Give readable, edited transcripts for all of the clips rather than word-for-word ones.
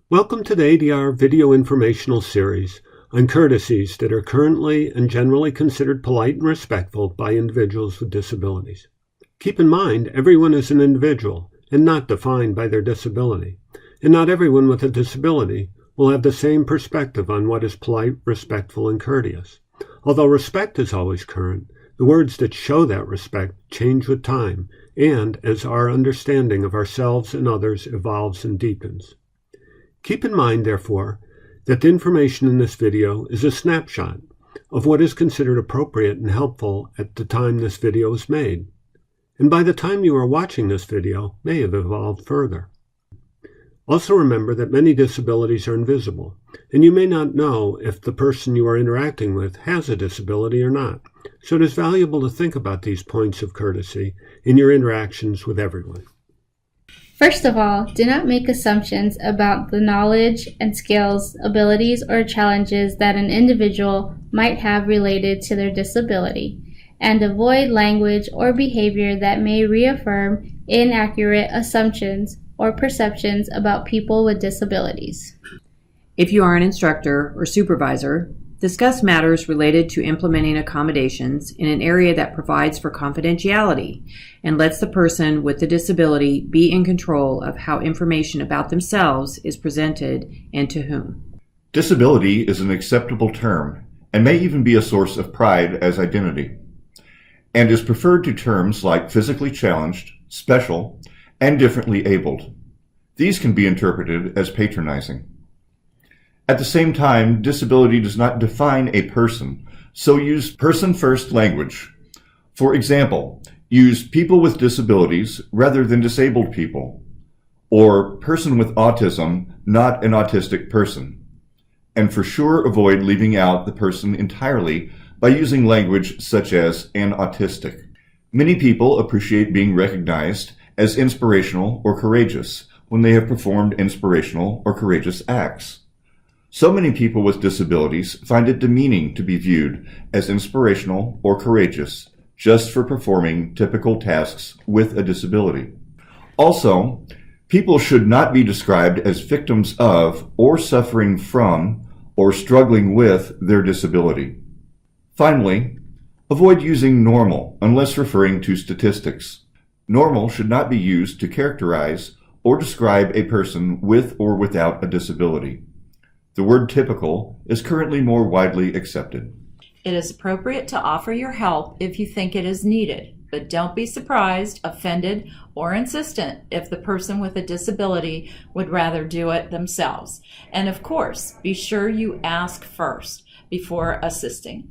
Welcome to the ADR video informational series on courtesies that are currently and generally considered polite and respectful by individuals with disabilities. Keep in mind, everyone is an individual and not defined by their disability, and not everyone with a disability will have the same perspective on what is polite, respectful, and courteous. Although respect is always current, the words that show that respect change with time and as our understanding of ourselves and others evolves and deepens. Keep in mind, therefore, that the information in this video is a snapshot of what is considered appropriate and helpful at the time this video is made, and by the time you are watching this video may have evolved further. Also remember that many disabilities are invisible, and you may not know if the person you are interacting with has a disability or not, so it is valuable to think about these points of courtesy in your interactions with everyone. First of all, do not make assumptions about the knowledge and skills, abilities, or challenges that an individual might have related to their disability, and avoid language or behavior that may reaffirm inaccurate assumptions or perceptions about people with disabilities. If you are an instructor or supervisor, discuss matters related to implementing accommodations in an area that provides for confidentiality and lets the person with the disability be in control of how information about themselves is presented and to whom. Disability is an acceptable term and may even be a source of pride as identity, and is preferred to terms like physically challenged, special, and differently abled. These can be interpreted as patronizing. At the same time, disability does not define a person, so use person-first language. For example, use people with disabilities rather than disabled people, or person with autism, not an autistic person. And for sure, avoid leaving out the person entirely by using language such as an autistic. Many people appreciate being recognized as inspirational or courageous when they have performed inspirational or courageous acts. So many people with disabilities find it demeaning to be viewed as inspirational or courageous just for performing typical tasks with a disability. Also, people should not be described as victims of or suffering from or struggling with their disability. Finally, avoid using normal unless referring to statistics. Normal should not be used to characterize or describe a person with or without a disability. The word typical is currently more widely accepted. It is appropriate to offer your help if you think it is needed, but don't be surprised, offended, or insistent if the person with a disability would rather do it themselves. And of course, be sure you ask first before assisting.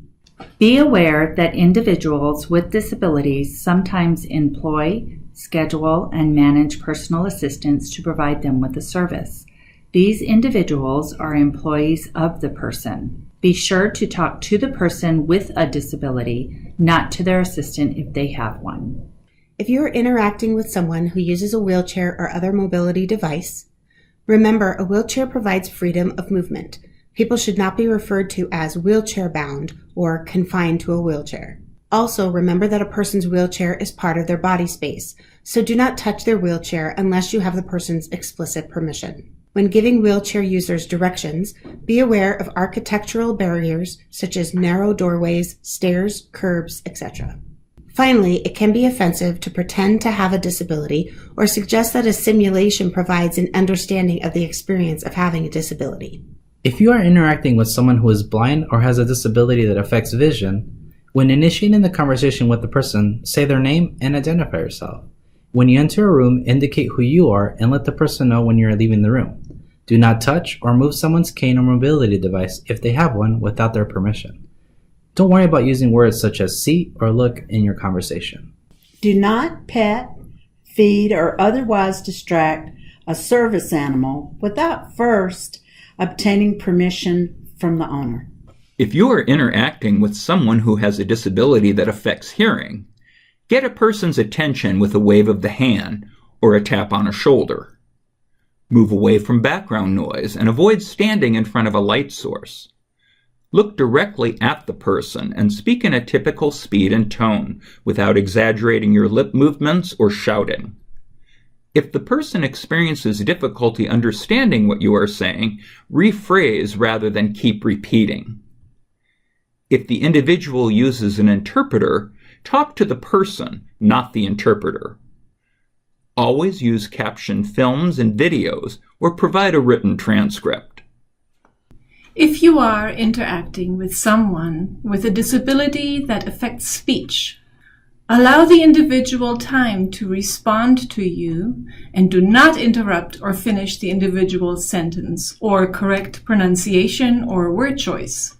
Be aware that individuals with disabilities sometimes employ, schedule, and manage personal assistants to provide them with a service. These individuals are employees of the person. Be sure to talk to the person with a disability, not to their assistant if they have one. If you are interacting with someone who uses a wheelchair or other mobility device, remember a wheelchair provides freedom of movement. People should not be referred to as wheelchair-bound or confined to a wheelchair. Also, remember that a person's wheelchair is part of their body space, so do not touch their wheelchair unless you have the person's explicit permission. When giving wheelchair users directions, be aware of architectural barriers such as narrow doorways, stairs, curbs, etc. Finally, it can be offensive to pretend to have a disability or suggest that a simulation provides an understanding of the experience of having a disability. If you are interacting with someone who is blind or has a disability that affects vision, when initiating the conversation with the person, say their name and identify yourself. When you enter a room, indicate who you are and let the person know when you are leaving the room. Do not touch or move someone's cane or mobility device if they have one without their permission. Don't worry about using words such as see or look in your conversation. Do not pet, feed, or otherwise distract a service animal without first obtaining permission from the owner. If you are interacting with someone who has a disability that affects hearing, get a person's attention with a wave of the hand or a tap on a shoulder. Move away from background noise and avoid standing in front of a light source. Look directly at the person and speak in a typical speed and tone without exaggerating your lip movements or shouting. If the person experiences difficulty understanding what you are saying, rephrase rather than keep repeating. If the individual uses an interpreter, talk to the person, not the interpreter. Always use captioned films and videos or provide a written transcript. If you are interacting with someone with a disability that affects speech, allow the individual time to respond to you and do not interrupt or finish the individual's sentence or correct pronunciation or word choice.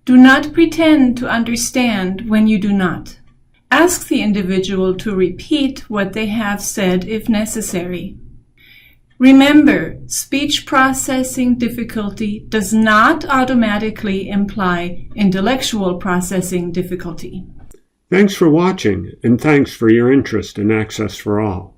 Do not pretend to understand when you do not. Ask the individual to repeat what they have said if necessary. Remember, speech processing difficulty does not automatically imply intellectual processing difficulty. Thanks for watching, and thanks for your interest in Access for All.